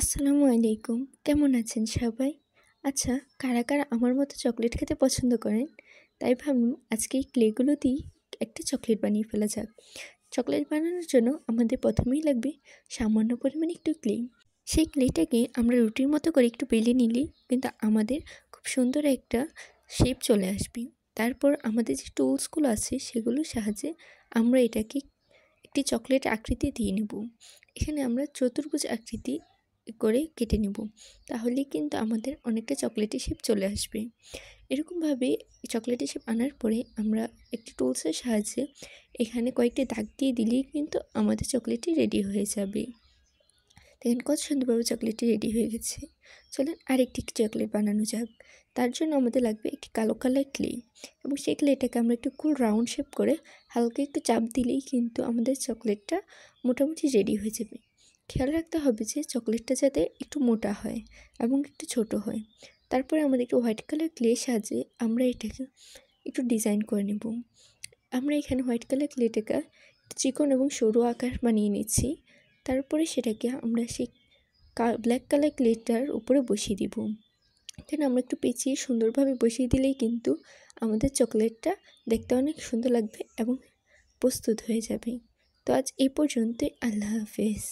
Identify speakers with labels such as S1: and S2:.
S1: আসসালামু আলাইকুম। কেমন আছেন সবাই? আচ্ছা, কারা, কারা আমার মতো চকোলেট খেতে পছন্দ করেন? তাই ভাবলাম আজকে এই ক্লেগুলো দিয়েই একটা চকোলেট বানিয়ে ফেলা যাক। চকোলেট বানানোর জন্য আমাদের প্রথমেই লাগবে সামান্য পরিমাণে একটু ক্লে। সেই ক্লেটাকে আমরা রুটির মতো করে একটু বেলে নিলেই কিন্তু আমাদের খুব সুন্দর একটা শেপ চলে আসবে। তারপর আমাদের যে টুলসগুলো আছে সেগুলোর সাহায্যে আমরা এটাকে একটি চকোলেট আকৃতি দিয়ে নেব। এখানে আমরা চতুর্ভুজ আকৃতি করে কেটে নেব, তাহলে কিন্তু আমাদের অনেকটা চকলেটি শেপ চলে আসবে। এরকমভাবে চকলেটি শেপ আনার পরে আমরা একটি টুলসের সাহায্যে এখানে কয়েকটি দাগ দিয়ে দিলেই কিন্তু আমাদের চকলেটটি রেডি হয়ে যাবে। দেখেন কত সুন্দরভাবে চকলেটটি রেডি হয়ে গেছে। চলেন আরেকটি চকলেট বানানো যাক। তার জন্য আমাদের লাগবে একটি কালো কালার ক্লে, এবং সেই ক্লেটাকে আমরা একটু গোল রাউন্ড শেপ করে হালকা একটু চাপ দিলেই কিন্তু আমাদের চকলেটটা মোটামুটি রেডি হয়ে যাবে। খেয়াল রাখতে হবে যে চকলেটটা যাতে একটু মোটা হয় এবং একটু ছোট হয়। তারপরে আমাদের একটু হোয়াইট কালার ক্লের সাহায্যে আমরা এটাকে একটু ডিজাইন করে নেব। আমরা এখানে হোয়াইট কালার ক্লেটাকে চিকন এবং সরু আকার বানিয়ে নিচ্ছি। তারপরে সেটাকে আমরা সেই ব্ল্যাক কালার ক্লেটার উপরে বসিয়ে দিব। এখানে আমরা একটু পেঁচিয়ে সুন্দরভাবে বসিয়ে দিলেই কিন্তু আমাদের চকলেটটা দেখতে অনেক সুন্দর লাগবে এবং প্রস্তুত হয়ে যাবে। তো আজ এই পর্যন্তই। আল্লাহ হাফেজ।